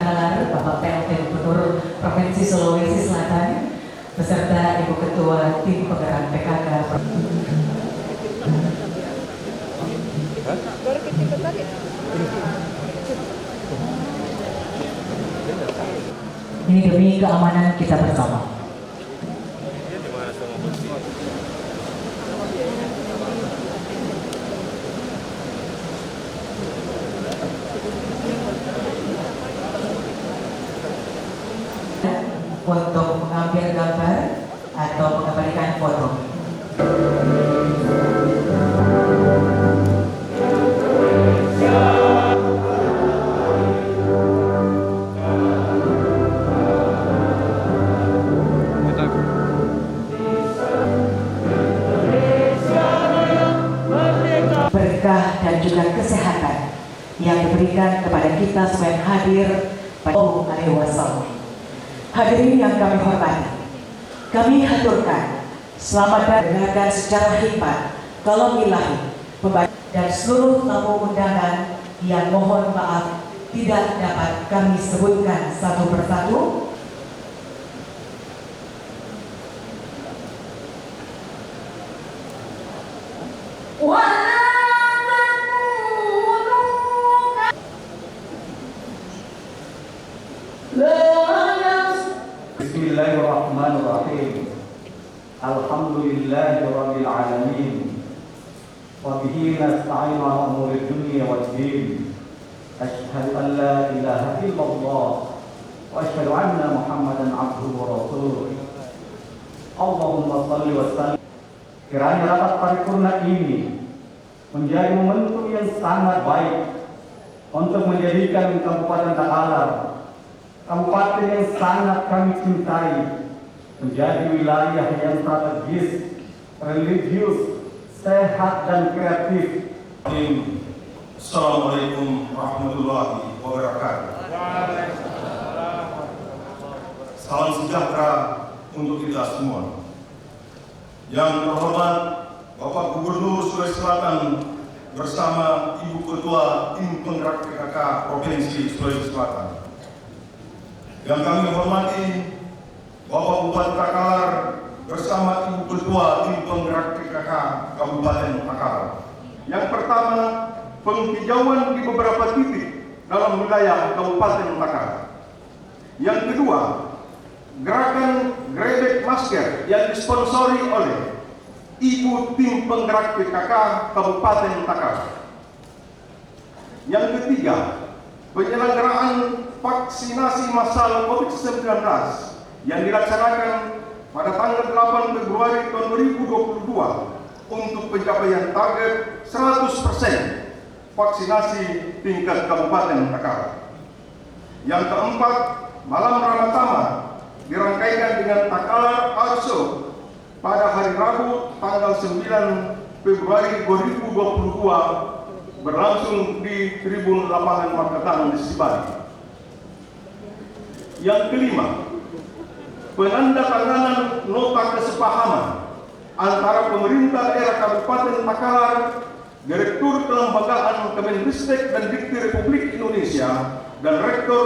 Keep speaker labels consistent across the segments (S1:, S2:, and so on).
S1: Bapak PLT Gubernur Provinsi Sulawesi Selatan beserta Ibu Ketua Tim Penggerak PKK. Ini demi keamanan kita bersama. Untuk mengambil gambar atau mengembalikan foto. Berkah dan juga kesehatan yang diberikan kepada kita sebagai hadir pada Alaihi Wasallam. Hadirin yang kami hormati, kami haturkan selamat dengarkan secara hikmat kalam ilahi dan seluruh tamu undangan yang mohon maaf tidak dapat kami sebutkan satu persatu.
S2: Bismillahirrahmanirrahim. Alhamdulillahirabbil alamin. Wa bihi nasta'inu 'ala umuri dunya waddin. Asyhadu an la ilaha illallah wa asyhadu anna Muhammadan 'abduhu wa rasuluh. Allahumma shalli wa sallim. Kiranya rapat paripurna ini menjadi momentum yang sangat baik untuk menjadikan Kabupaten Takalar, kabupaten yang sangat kami cintai, menjadi wilayah yang strategis, religius, sehat dan kreatif.
S3: Assalamualaikum warahmatullahi wabarakatuh. Salam sejahtera untuk kita semua. Yang terhormat Bapak Gubernur Sulawesi Selatan bersama Ibu Ketua Tim Penggerak PKK Provinsi Sulawesi Selatan. Yang kami hormati Bapak Bupati Takalar bersama Ibu Ketua Tim Penggerak PKK Kabupaten Takalar. Yang pertama, penghijauan di beberapa titik dalam wilayah Kabupaten Takalar. Yang kedua, gerakan grebek masker yang disponsori oleh Ibu Tim Penggerak PKK Kabupaten Takalar. Yang ketiga, penyelenggaraan vaksinasi massal COVID-19 yang dilaksanakan pada tanggal 8 Februari tahun 2022 untuk pencapaian target 100% vaksinasi tingkat Kabupaten Takalar. Yang keempat, malam Ramadhan dirangkaikan dengan Takalar Art Show pada hari Rabu tanggal 9 Februari 2022 berlangsung di Tribun Lapangan Marketan di Sibali. Yang kelima, penandatanganan nota kesepahaman antara pemerintah daerah Kabupaten Takalar, Direktur Kelembagaan Kemenristek dan Dikti Republik Indonesia, dan Rektor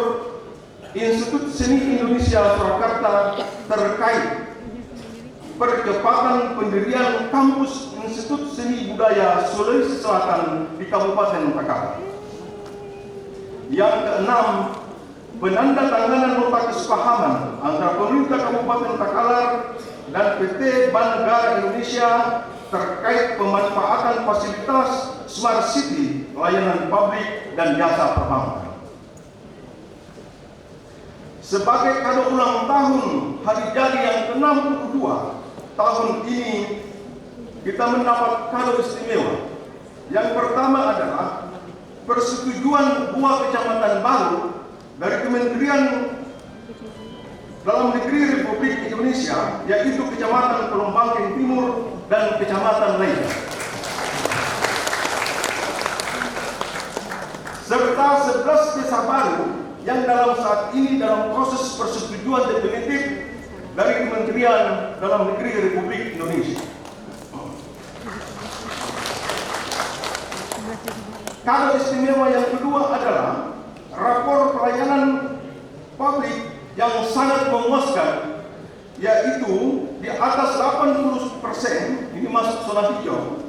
S3: Institut Seni Indonesia Surakarta terkait percepatan pendirian kampus Institut Seni Budaya Sulawesi Selatan di Kabupaten Takalar. Yang keenam, penandatanganan nota kesepahaman antara pemerintah Kabupaten Takalar dan PT Bank Negara Indonesia terkait pemanfaatan fasilitas Smart City, layanan publik dan jasa perbankan. Sebagai kado ulang tahun hari jadi yang ke-62 tahun ini, kita mendapat kado istimewa. Yang pertama adalah persetujuan 2 kecamatan baru dari Kementerian Dalam Negeri Republik Indonesia, yaitu Kecamatan Pelumbangking Timur dan Kecamatan lainnya, serta 11 desa baru yang dalam saat ini dalam proses persetujuan definitif dari Kementerian Dalam Negeri Republik Indonesia. Kado istimewa yang kedua adalah rapor pelayanan memuaskan, yaitu di atas 80%, ini masuk zona hijau,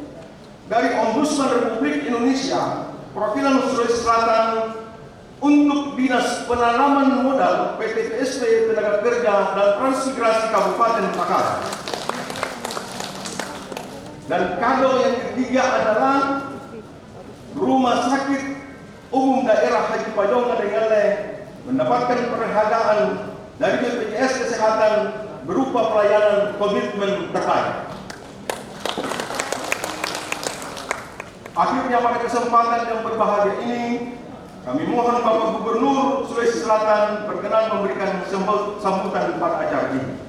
S3: dari Ombudsman Republik Indonesia Provinsi Sulawesi Selatan untuk Dinas Penanaman Modal PT PSP Tenaga Kerja dan Transmigrasi Kabupaten Takalar. Dan kado yang ketiga adalah Rumah Sakit Umum Daerah Haji Pajong Kadengale mendapatkan penghargaan dari BPJS Kesehatan berupa pelayanan komitmen terbaik. Akhirnya pada kesempatan yang berbahagia ini, kami mohon Bapak Gubernur Sulawesi Selatan berkenan memberikan sambutan pada acara ini.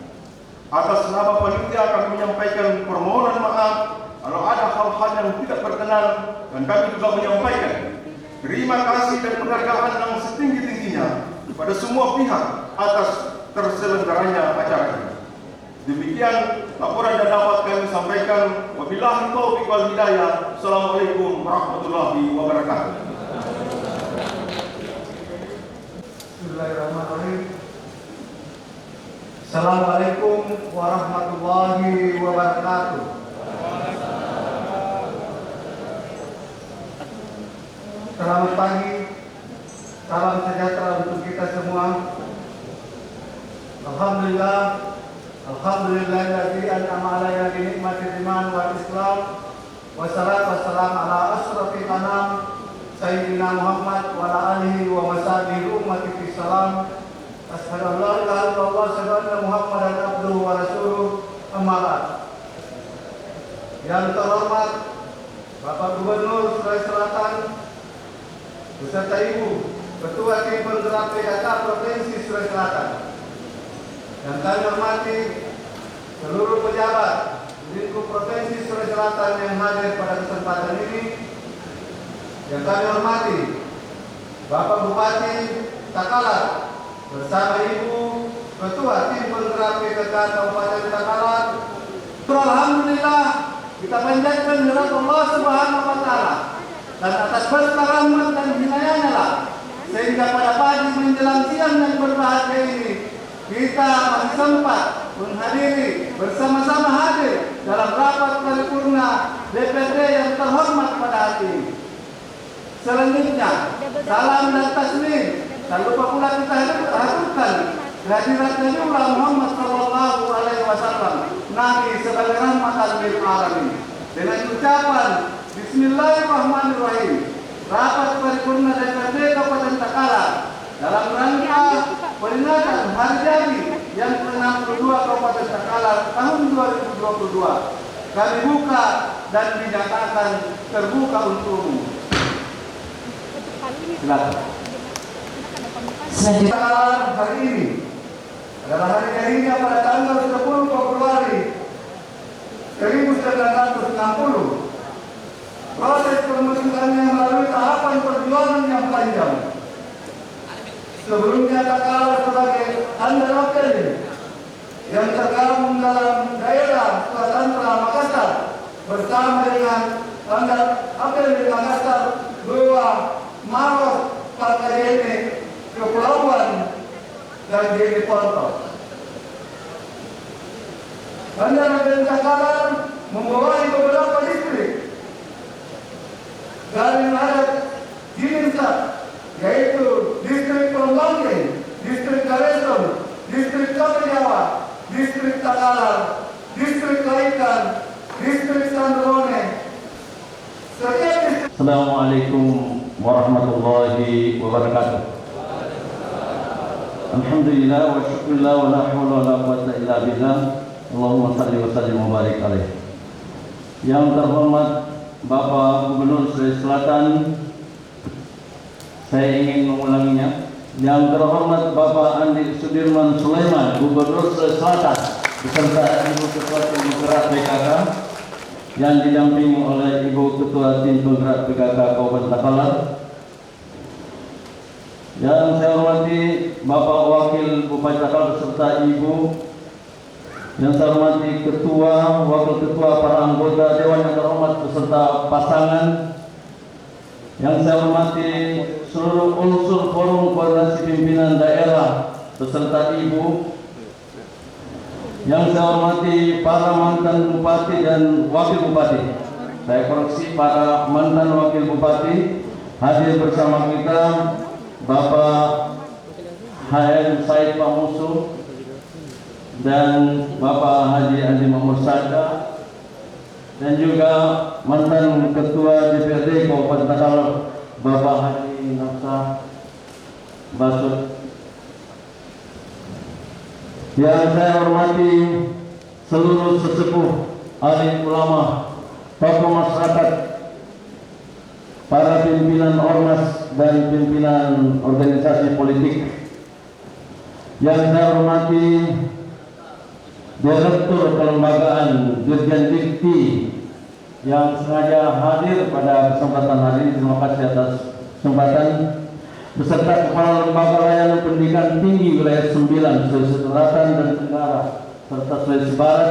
S3: Atas nama panitia kami menyampaikan permohonan maaf kalau ada hal-hal yang tidak berkenan, dan kami juga menyampaikan terima kasih dan penghargaan yang setinggi-tingginya kepada semua pihak atas terselenggaranya acara ini. Demikian laporan dan dapat kami sampaikan. Wabillahi taufiq wal hidayah. Assalamualaikum warahmatullahi wabarakatuh.
S2: Bismillahirrahmanirrahim. Assalamualaikum warahmatullahi wabarakatuh. Selamat pagi, salam sejahtera untuk kita semua. Alhamdulillahilladzi an'ama 'alaina bi ni'matil iman wal islam. Wassalatu wassalamu ala asyrafil anam sayyidina Muhammad wa ala alihi wa washabihi ummati salam. Asyhadu an la ilaha illallah wa asyhadu anna Muhammadan abduhu wa rasuluh. Amma ba'd. Yang terhormat Bapak Gubernur Sulawesi Selatan beserta Ibu Ketua Tim Penggerak PKK Provinsi Sulawesi Selatan, yang kami hormati seluruh pejabat Lingkup Provinsi Sulawesi Selatan yang hadir pada kesempatan ini, yang kami hormati Bapak Bupati Takalar bersama Ibu Ketua Tim Penggerak PKK Kabupaten Takalar. Alhamdulillah, kita panjatkan kehadirat Allah Subhanahu wa Ta'ala, dan atas berkah rahmat dan hinayanya lah, sehingga pada pagi menjelang siang yang berbahagia ini kita masih sempat menghadiri bersama-sama hadir dalam rapat paripurna DPRD yang terhormat pada hari ini. Selanjutnya, salam dan taslim. Tak lupa pula kita haturkan kehadirat Nabiullah Muhammad sallallahu alaihi wasallam, Nabi sebagai rahmatan lil alamin. Dengan ucapan Bismillahirrahmanirrahim, rapat paripurna DPRD Kabupaten Takalar dalam rangka peringatan hari jadi yang ke-62 Kabupaten Takalar tahun 2022 kami buka dan dinyatakan terbuka untuk umum. Silakan.
S1: Selanjutnya
S2: Takalar hari ini adalah hari jadinya pada tanggal 10 Februari 1960. Proses pembentukannya melalui tahapan perjuangan yang panjang. Sebelumnya Takalar sebagai Andar Apeli yang tergabung dalam daerah Sumatera Makassar bersama dengan Andar Apeli Makassar, Goa, Maros, Pakajene, Kepulauan, dan Jeli Ponto. Andar Apeli Takalar membawahi beberapa distrik dari adat Jininsa, yaitu distrik Pembangkeng, distrik Kaleson, distrik Kapejawa, distrik Takalar, distrik Laikan, distrik Sandrone.
S4: Assalamualaikum warahmatullahi wabarakatuh. Alhamdulillah wa syukurillah wa la hawla wa la quwwata illa billah. Allahumma salli wa sallim wa barik alaih. Yang terhormat Bapak Gubernur Sulawesi Selatan, saya ingin mengulanginya. Yang terhormat Bapak Andi Sudirman Sulaiman, Gubernur Sulawesi Selatan, beserta Ibu Ketua Tim Penggerak PKK, yang didampingi oleh Ibu Ketua Tim Penggerak PKK Kabupaten Takalar. Yang saya hormati Bapak Wakil Bupati Takalar beserta Ibu. Yang saya hormati Ketua, Wakil Ketua, para anggota Dewan yang terhormat beserta pasangan. Yang saya hormati seluruh unsur Forum Koordinasi Pimpinan Daerah beserta Ibu. Yang saya hormati para mantan bupati dan wakil bupati. Saya koreksi, para mantan wakil bupati hadir bersama kita, Bapak HM Said Pamusu dan Bapak Haji Andi Mahmud Sada, dan juga mantan Ketua DPRD Kabupaten Takalar Bapak Haji Nafsa Basud. Yang saya hormati seluruh sesepuh, alim ulama, tokoh masyarakat, para pimpinan ormas dan pimpinan organisasi politik. Yang saya hormati Direktur Kelembagaan Dirjen Dikti yang sengaja hadir pada kesempatan hari ini. Terima kasih atas kesempatan. Beserta Kepala Lembaga Layanan Pendidikan Tinggi Wilayah 9 Sulawesi Selatan dan Tenggara serta Sulawesi Barat,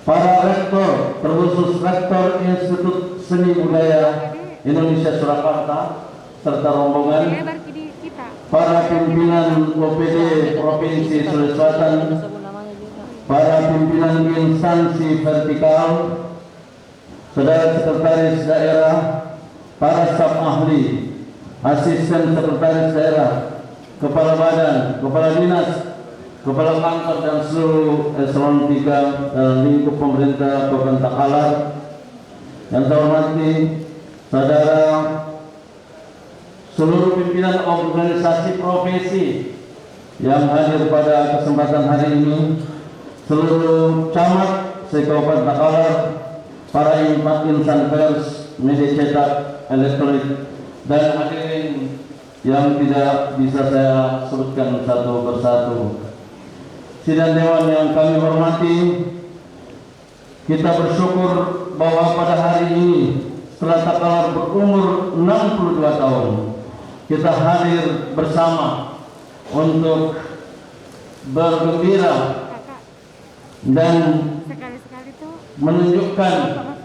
S4: para rektor, terkhusus Rektor Institut Seni Budaya Indonesia Surakarta serta rombongan, para pimpinan OPD Provinsi Sulawesi Selatan, para pimpinan instansi vertikal, saudara sekretaris daerah, para staf ahli, asisten sekretaris daerah, kepala badan, kepala dinas, kepala kantor dan seluruh eselon 3 dalam lingkup pemerintah Kabupaten Takalar. Yang saya hormati saudara seluruh pimpinan organisasi profesi yang hadir pada kesempatan hari ini, seluruh camat se-Kabupaten Takalar, para insan pers, media cetak, elektronik, dan hadirin yang tidak bisa saya sebutkan satu persatu. Sidang Dewan yang kami hormati, kita bersyukur bahwa pada hari ini setelah Takalar berumur 62 tahun, kita hadir bersama untuk bergembira dan menunjukkan,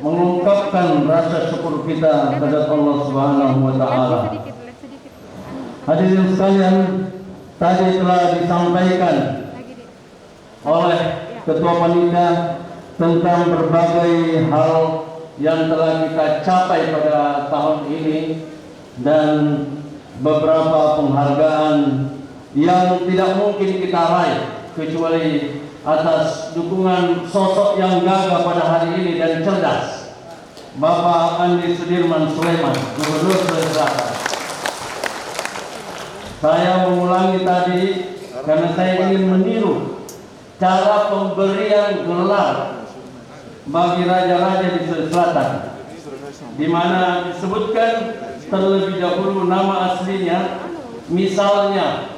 S4: mengungkapkan rasa syukur kita kepada Allah Subhanahu wa taala. Hadirin sekalian, tadi telah disampaikan oleh Ketua Panitia tentang berbagai hal yang telah kita capai pada tahun ini dan beberapa penghargaan yang tidak mungkin kita raih kecuali atas dukungan sosok yang gagah pada hari ini dan cerdas, Bapak Andi Sudirman Sulaiman, Gubernur Sulawesi Selatan. Saya mengulangi tadi karena saya ingin meniru cara pemberian gelar bagi raja-raja di Sulawesi Selatan, di mana disebutkan terlebih dahulu nama aslinya, misalnya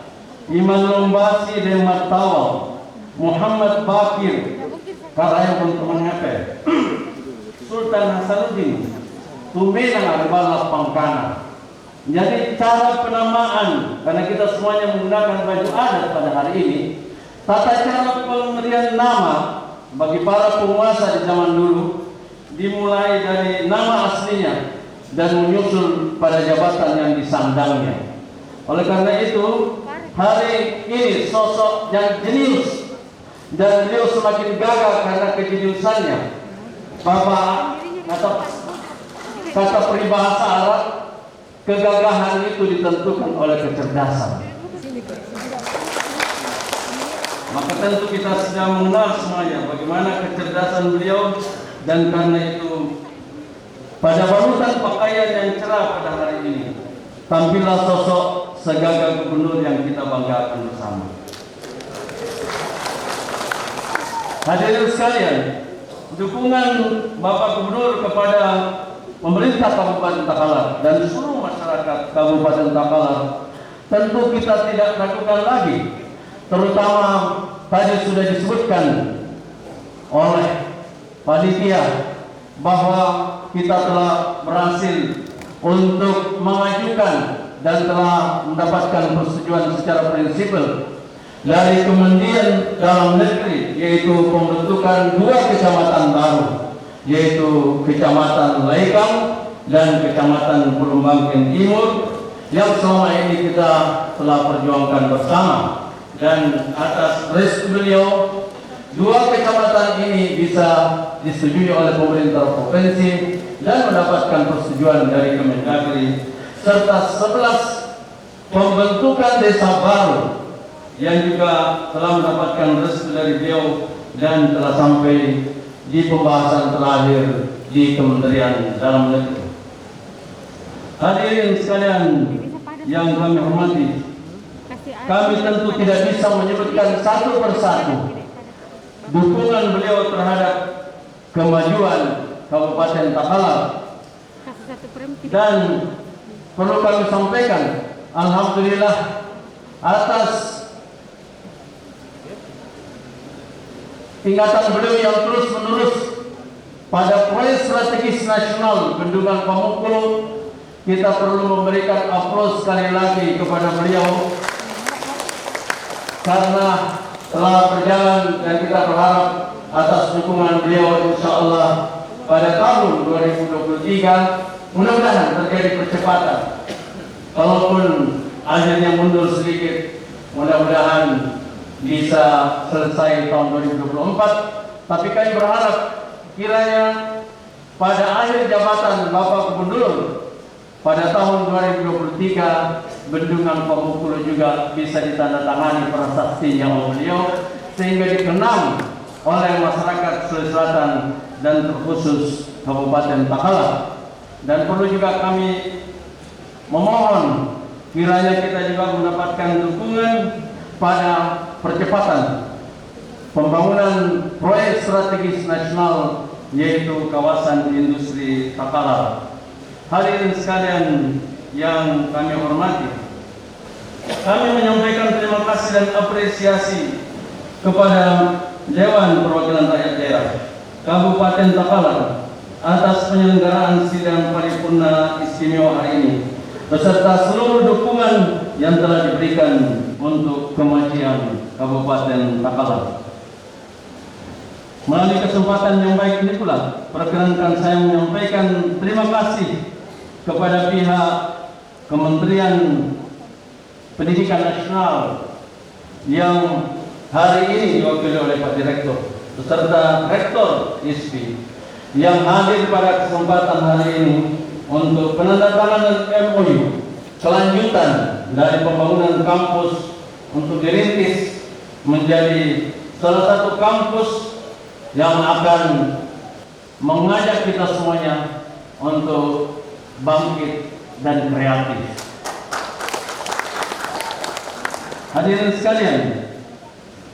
S4: Iman Lombasi Demat Tawal, Muhammad Bakir Karayam untuk mengape, Sultan Hasanuddin Tumenang Arbala Pangkana. Jadi cara penamaan, karena kita semuanya menggunakan baju adat pada hari ini, tata cara pemberian nama bagi para penguasa di zaman dulu dimulai dari nama aslinya dan menyusul pada jabatan yang disandangnya. Oleh karena itu, hari ini sosok yang jenius dan beliau semakin gagah karena kejeniusannya. Bapak kata peribahasa Arab, kegagahan itu ditentukan oleh kecerdasan. Maka tentu kita sudah mengenal semuanya bagaimana kecerdasan beliau, dan karena itu pada balutan pakaian yang cerah pada hari ini tampillah sosok segagah gubernur yang kita banggakan bersama. Hadirin sekalian, dukungan Bapak Gubernur kepada pemerintah Kabupaten Takalar dan seluruh masyarakat Kabupaten Takalar tentu kita tidak ragukan lagi, terutama tadi sudah disebutkan oleh panitia bahwa kita telah berhasil untuk mengajukan dan telah mendapatkan persetujuan secara prinsipil dari Kementerian Dalam Negeri, yaitu pembentukan 2 kecamatan baru, yaitu Kecamatan Laikang dan Kecamatan Purumbangkin Timur, yang selama ini kita telah perjuangkan bersama. dan atas restu beliau, 2 kecamatan ini bisa disetujui oleh pemerintah provinsi dan mendapatkan persetujuan dari Kemendagri, serta 11 pembentukan desa baru yang juga telah mendapatkan restu dari beliau dan telah sampai di pembahasan terakhir di Kementerian Dalam Negeri. Hadirin sekalian yang kami hormati, kami tentu tidak bisa menyebutkan satu persatu dukungan beliau terhadap kemajuan Kabupaten Takalar, dan perlu kami sampaikan, alhamdulillah atas ingatan beliau yang terus menerus pada proyek strategis nasional Bendungan Pamukul, kita perlu memberikan aplaus sekali lagi kepada beliau karena telah berjalan, dan kita berharap atas dukungan beliau insyaallah pada tahun 2023 mudah-mudahan terjadi percepatan. Kalaupun akhirnya mundur sedikit, mudah-mudahan bisa selesai tahun 2024. Tapi kami berharap kiranya pada akhir jabatan Bapak Gubernur pada tahun 2023 Bendungan Pamukul juga bisa ditandatangani prasastinya oleh beliau sehingga dikenang oleh masyarakat Sulawesi Selatan dan terkhusus Kabupaten Takalar. Dan perlu juga kami memohon kiranya kita juga mendapatkan dukungan pada percepatan pembangunan proyek strategis nasional yaitu kawasan industri Takalar. Hadirin sekalian yang kami hormati, kami menyampaikan terima kasih dan apresiasi kepada Dewan Perwakilan Rakyat Daerah Kabupaten Takalar atas penyelenggaraan sidang paripurna istimewa hari ini beserta seluruh dukungan yang telah diberikan untuk kemajuan Kabupaten Takalar. Melalui kesempatan yang baik ini pula, perkenankan saya menyampaikan terima kasih kepada pihak Kementerian Pendidikan Nasional yang hari ini diwakili oleh Pak Direktur beserta Rektor ISPI yang hadir pada kesempatan hari ini untuk penandatanganan MOU kelanjutan dari pembangunan kampus untuk dirintis menjadi salah satu kampus yang akan mengajak kita semuanya untuk bangkit dan kreatif. Hadirin sekalian,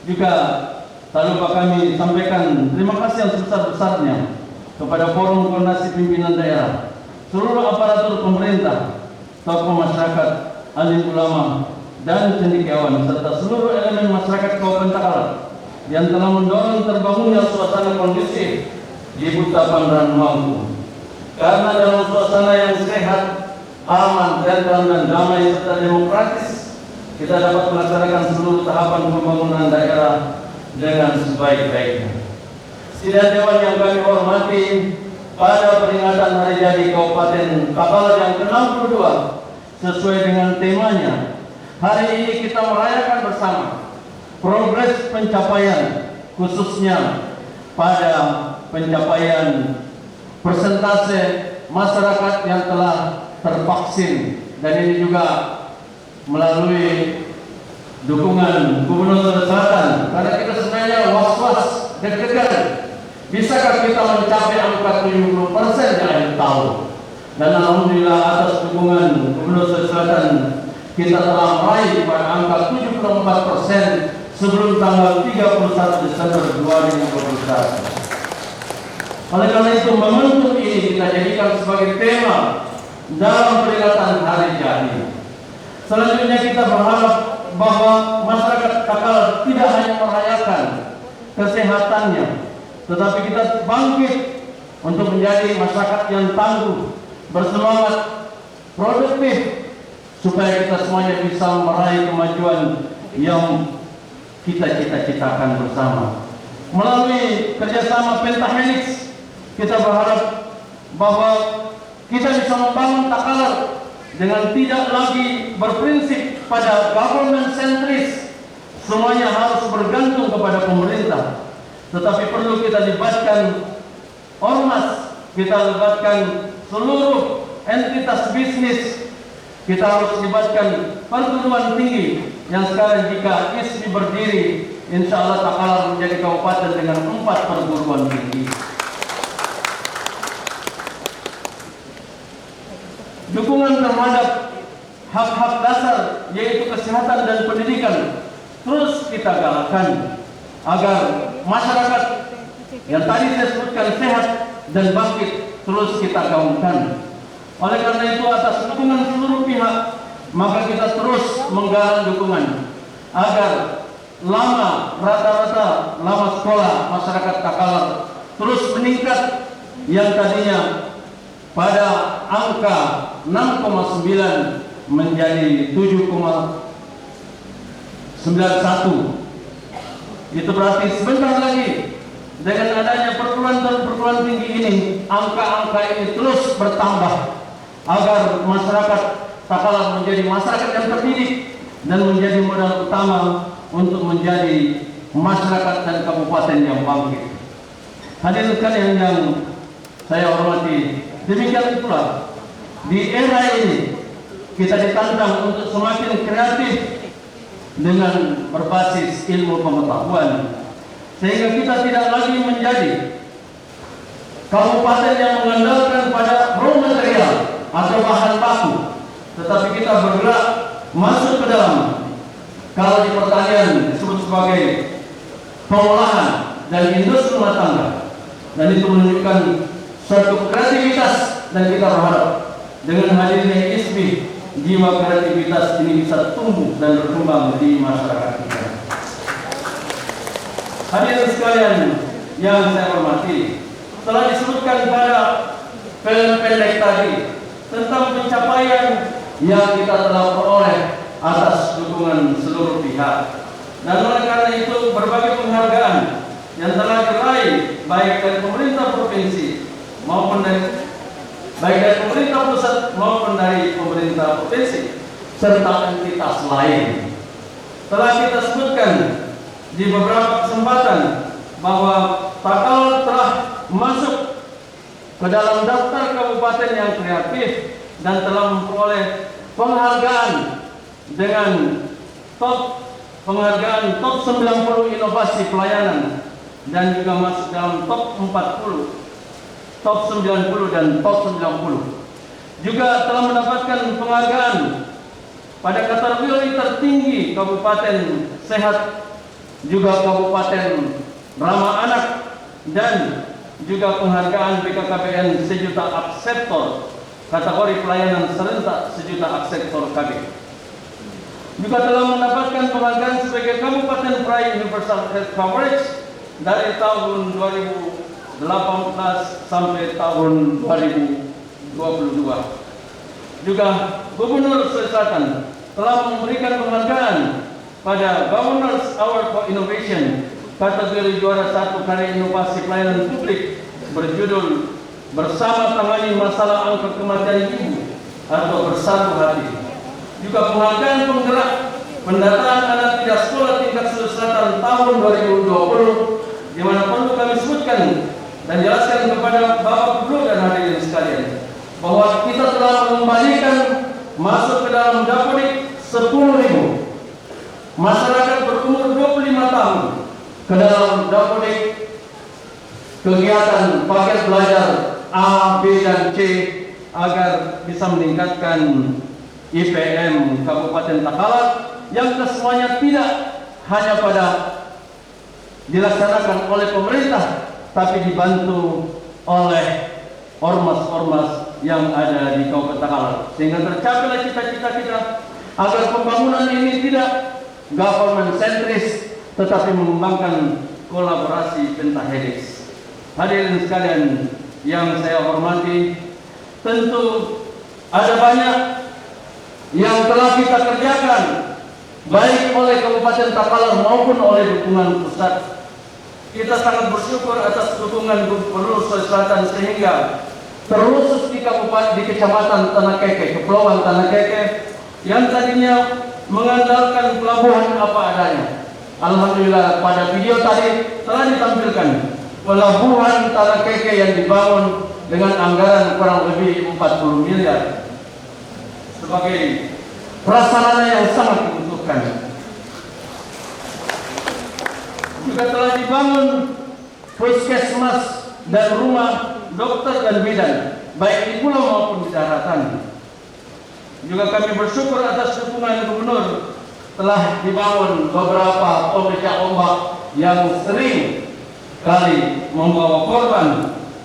S4: juga tak lupa kami sampaikan terima kasih yang sebesar-besarnya kepada Forum Koordinasi Pimpinan Daerah, seluruh aparatur pemerintah, tokoh masyarakat, alim ulama, dan cendekiawan serta seluruh elemen masyarakat Kabupaten Takalar yang telah mendorong terbangunnya suasana kondusif di Buta Pandan Mampu. Karena dalam suasana yang sehat, aman, tentram dan damai serta demokratis, kita dapat melaksanakan seluruh tahapan pembangunan daerah dengan sebaik-baiknya. Sidang Dewan yang kami hormati, pada peringatan hari jadi Kabupaten Takalar yang ke-62 sesuai dengan temanya, hari ini kita merayakan bersama progres pencapaian, khususnya pada pencapaian persentase masyarakat yang telah tervaksin, dan ini juga melalui dukungan Gubernur Sulawesi Selatan, karena kita sebenarnya was-was, deg-degan bisakah kita mencapai angka 70% di akhir tahun. Dan alhamdulillah atas dukungan Gubernur Sulawesi Selatan kita telah meraih pada angka 74% sebelum tanggal 31 Desember 2021. Oleh karena itu, momentum ini kita jadikan sebagai tema dalam peringatan hari jadi. Selanjutnya kita berharap bahwa masyarakat Takalar tidak hanya merayakan kesehatannya, tetapi kita bangkit untuk menjadi masyarakat yang tangguh, bersemangat, produktif, supaya kita semuanya bisa meraih kemajuan yang kita cita-citakan bersama. Melalui kerjasama Pentahelix, kita berharap bahwa kita bisa membangun Takalar dengan tidak lagi berprinsip pada government centris semuanya harus bergantung kepada pemerintah, tetapi perlu kita libatkan ormas, kita libatkan seluruh entitas bisnis, kita harus libatkan perguruan tinggi yang sekarang jika ISMI berdiri, insya Allah Takalar menjadi kabupaten dengan 4 perguruan tinggi. Dukungan terhadap hak-hak dasar yaitu kesehatan dan pendidikan terus kita galakkan agar masyarakat yang tadi saya sebutkan sehat dan bangkit terus kita gaungkan. Oleh karena itu, atas dukungan seluruh pihak, maka kita terus menggalang dukungan agar rata-rata lama sekolah masyarakat Takalar terus meningkat, yang tadinya pada angka 6,9 menjadi 7,91. Itu berarti sebentar lagi dengan adanya perguruan tinggi ini, angka-angka ini terus bertambah agar masyarakat Takalar menjadi masyarakat yang terdidik dan menjadi modal utama untuk menjadi masyarakat dan kabupaten yang bangkit. Hadirin sekalian yang saya hormati, demikian pula di era ini kita ditantang untuk semakin kreatif dengan berbasis ilmu pengetahuan, sehingga kita tidak lagi menjadi kabupaten yang mengandalkan pada raw material atau bahan baku, tetapi kita bergerak masuk ke dalam, kalau di pertanian disebut sebagai pengolahan dan industri rumah tangga, dan itu menunjukkan suatu kreativitas, dan kita berharap dengan hadirnya ISMI, jiwa kreativitas ini bisa tumbuh dan berkembang di masyarakat kita. Hadirin sekalian yang saya hormati, telah disebutkan pada film pendek tadi tentang pencapaian yang kita telah peroleh atas dukungan seluruh pihak, dan oleh karena itu berbagai penghargaan yang telah diraih baik dari pemerintah provinsi maupun dari pemerintah pusat maupun dari pemerintah provinsi serta entitas lain. Telah kita sebutkan di beberapa kesempatan bahwa Takalar telah masuk ke dalam daftar kabupaten yang kreatif dan telah memperoleh penghargaan dengan top 90 inovasi pelayanan, dan juga masuk dalam top 40, top 90 dan top 90. Juga telah mendapatkan penghargaan pada kategori tertinggi Kabupaten Sehat, juga Kabupaten Ramah Anak, dan juga penghargaan BKKBN sejuta akseptor, kategori pelayanan serentak sejuta akseptor KB. Juga telah mendapatkan penghargaan sebagai Kabupaten Pride Universal Health Coverage dari tahun 2018 sampai tahun 2022. Juga Gubernur Sulawesi Selatan telah memberikan penghargaan pada Governors Award for Innovation kategori juara 1 karya inovasi pelayanan publik berjudul Bersama Tangani Masalah Angka Kematian Ibu atau Bersatu Hati. Juga penghargaan penggerak pendataan anak tidak sekolah tingkat Sulawesi Selatan tahun 2020, di mana perlu kami sebutkan dan jelaskan kepada Bapak Gubernur dan hadirin sekalian bahwa kita telah mengembalikan masuk ke dalam Dapodik 10.000 masyarakat berumur 25 tahun ke dalam Dapodik kegiatan paket belajar A, B, dan C agar bisa meningkatkan IPM Kabupaten Takalar yang kesemuanya tidak hanya pada dilaksanakan oleh pemerintah, tapi dibantu oleh ormas-ormas yang ada di Kabupaten Takalar, sehingga tercapailah cita-cita kita agar pembangunan ini tidak government sentris, tetapi mengembangkan kolaborasi pentahelix. Hadirin sekalian yang saya hormati, tentu ada banyak yang telah kita kerjakan baik oleh Kabupaten Takalar maupun oleh dukungan pusat. Kita sangat bersyukur atas dukungan Gubernur Sulawesi Selatan sehingga terkhusus di Kecamatan Tanah Keke, Kepulauan Tanah Keke yang tadinya mengandalkan pelabuhan apa adanya, Alhamdulillah pada video tadi telah ditampilkan pelabuhan Tanah Keke yang dibangun dengan anggaran kurang lebih 40 miliar sebagai prasarana yang sangat dibutuhkan. Juga telah dibangun puskesmas dan rumah dokter dan bidan baik di pulau maupun di daratan. Juga kami bersyukur atas dukungan gubernur telah dibangun beberapa pemecah ombak yang sering kali membawa korban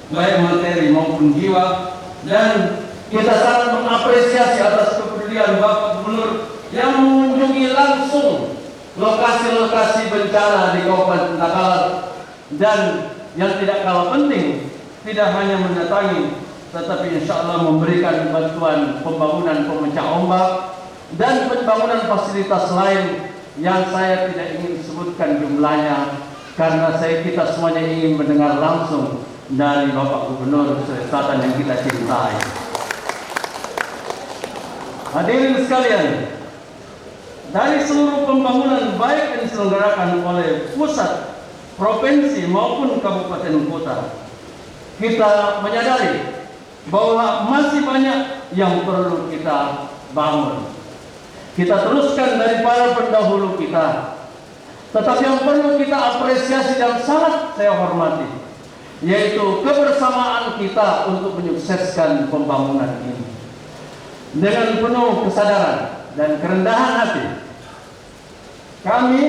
S4: baik materi maupun jiwa, dan kita sangat mengapresiasi atas kepedulian Bapak Gubernur yang mengunjungi langsung lokasi-lokasi bencana di Kabupaten Takalar, dan yang tidak kalah penting tidak hanya mendatangi tetapi insya Allah memberikan bantuan pembangunan pemecah ombak dan pembangunan fasilitas lain yang saya tidak ingin sebutkan jumlahnya karena kita semuanya ingin mendengar langsung dari Bapak Gubernur Sulawesi Selatan yang kita cintai. Hadirin sekalian, dari seluruh pembangunan baik yang diselenggarakan oleh pusat, provinsi maupun kabupaten kota, kita menyadari bahwa masih banyak yang perlu kita bangun. Kita teruskan dari para pendahulu kita. Tetapi yang perlu kita apresiasi dan sangat saya hormati, yaitu kebersamaan kita untuk menyukseskan pembangunan ini. Dengan penuh kesadaran dan kerendahan hati, kami,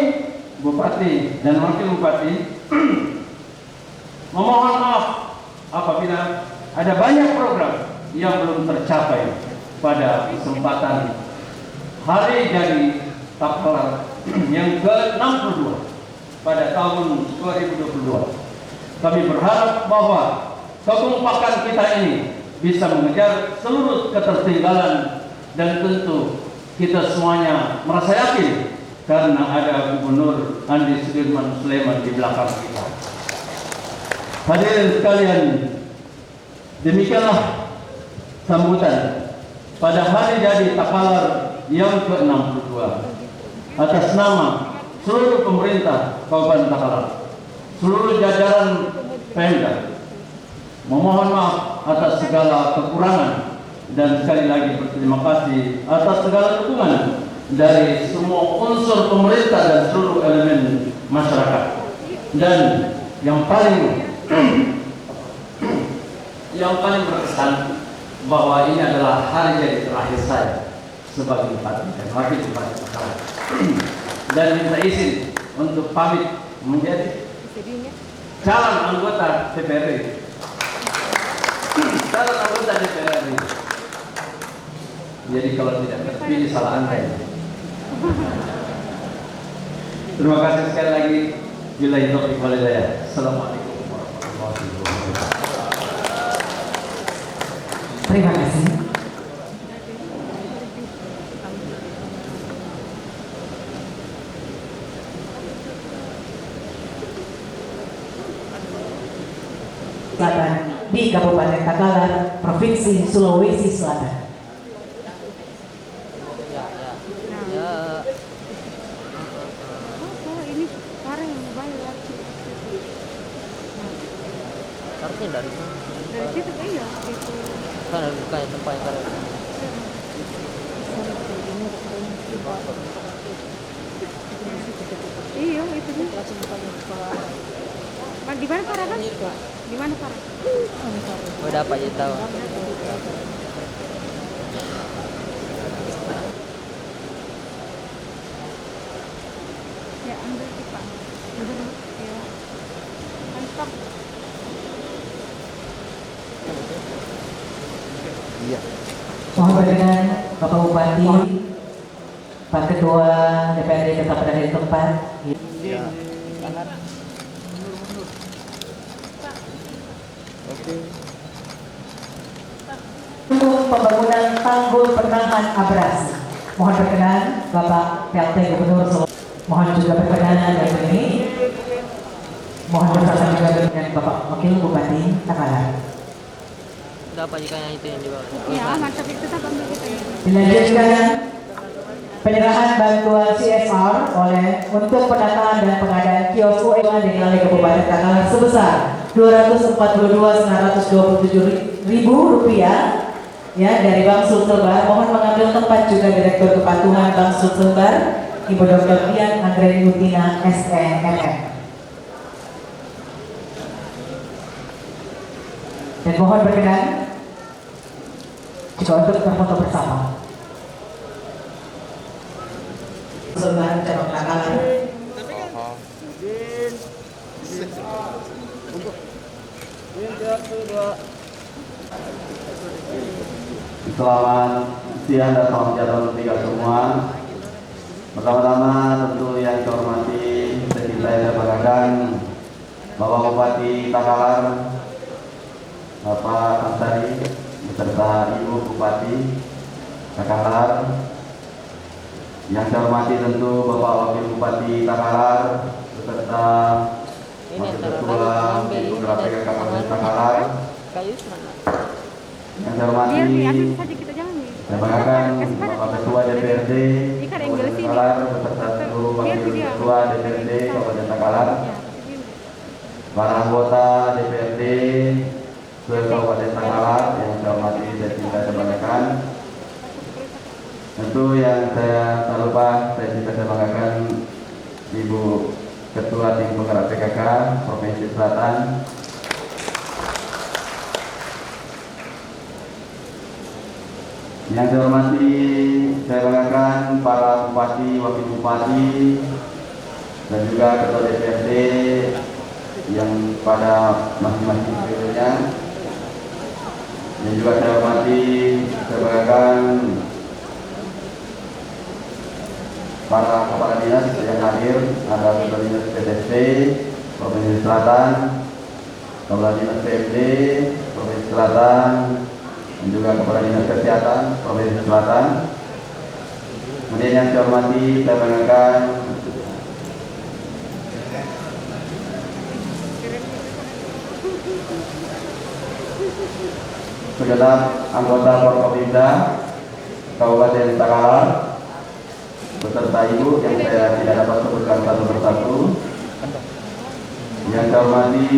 S4: Bupati dan Wakil Bupati, memohon maaf apabila ada banyak program yang belum tercapai pada kesempatan Hari Jadi Takalar yang ke-62 pada tahun 2022. Kami berharap bahwa kekompakan kita ini bisa mengejar seluruh ketertinggalan, dan tentu kita semuanya merasa yakin karena ada Gubernur Andi Sudirman Sulaiman di belakang kita. Hadirin sekalian, demikianlah sambutan pada Hari Jadi Takalar yang ke-62 atas nama seluruh pemerintah Kabupaten Takalar, seluruh jajaran Pemda, memohon maaf atas segala kekurangan dan sekali lagi berterima kasih atas segala dukungan dari semua unsur pemerintah dan seluruh elemen masyarakat. Dan yang paling berkesan bahwa ini adalah hari jadi terakhir saya sebagai Bupati dan Wakil Bupati Takalar, dan minta izin untuk pamit menjadi calon anggota DPRD. Calon anggota DPRD. Jadi kalau tidak terpilih salah Anda ya. Terima kasih sekali lagi. Billahi taufiq wal hidayah. Assalamualaikum warahmatullahi wabarakatuh.
S1: Terima kasih. Selatan di Kabupaten Takalar, Provinsi Sulawesi Selatan.
S5: Ini sekarang yang bayar.
S6: Harusnya dari mana?
S5: Dari situ iya. Itu.
S6: Kan ada kayak tempat yang karena
S5: iya itu dia. Di mana Farah kan? Di mana Farah?
S6: udah apa aja tahu.
S5: Ya ambil sih Pak. Ya. Mantap.
S6: Iya.
S1: Mohon berkenan Bapak Bupati, Pak Ketua DPRD tetap berada di tempat.
S6: Iya. Oke.
S1: Untuk pembangunan tanggul penahan abrasi, mohon berkenan Bapak PLT Gubernur Sulawesi. Mohon juga berkenan dari ini. Mohon bersama juga dengan Bapak Wakil Bupati Takalar.
S6: Udah apa jika yang itu yang di bawah?
S5: Ya mantap itu tak ambil kita.
S1: Dilanjutkan penyerahan bantuan CSR untuk penataan dan pengadaan kios UMKM di Ngalai Kabupaten Takalar sebesar Rp242.927.000 ya dari Bank Sulselbar. Mohon mengambil tempat juga Direktur Kepatuhan Bank Sulselbar Ibu Dr. Dian Anggreni Mutina SNMM. Dan mohon berkenan juga untuk berfoto bersama. Sulselbar cabang Takalar.
S4: Selamat siang dan salam sejahtera untuk kita semua. Pertama-tama tentu yang saya hormati, saya banggakan Bapak Bupati Takalar, Bapak Ansari beserta Ibu Bupati Takalar. Yang saya hormati tentu Bapak Wakil Bupati Takalar beserta Wakil Ketua Ibu KPK Kabupaten Takalar. Yang saya hormati, saya banggakan Bapak Ketua DPRD Kabupaten Takalar beserta seluruh Wakil Ketua DPRD Kabupaten Takalar, para anggota DPRD seluruh Kabupaten Takalar yang saya hormati dan saya banggakan. Tentu yang saya tak lupa, saya banggakan Ibu Ketua Tim Penggerak PKK Provinsi Selatan. Yang saya hormati, saya banggakan para bupati, wakil bupati, dan juga ketua DPRD yang pada masing-masing periodenya. Yang juga saya hormati, saya banggakan para kepala dinas yang hadir, ada Kepala Dinas PTSP Provinsi Selatan, Kepala Dinas PMD Provinsi Selatan, dan juga Kepala Dinas Kesehatan Provinsi Selatan. Kemudian yang saya hormati, saya banggakan segenap anggota Forkopimda Kabupaten Takalar beserta Ibu yang saya tidak dapat sebutkan satu persatu. Yang saya hormati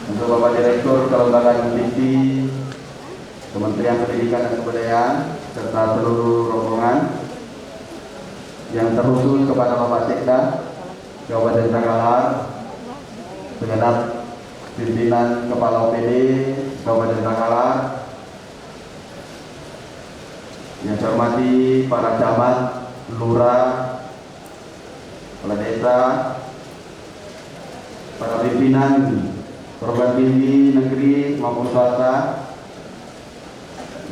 S4: untuk Bapak Direktur Kelembagaan Tinggi Kementerian Pendidikan dan Kebudayaan serta seluruh rombongan. Yang terkhusus kepada Bapak Sekda Kabupaten Takalar, segenap pimpinan Kepala OPD Kabupaten Takalar. Yang saya hormati para camat, lurah, kepala desa, para pimpinan perguruan tinggi negeri maupun swasta.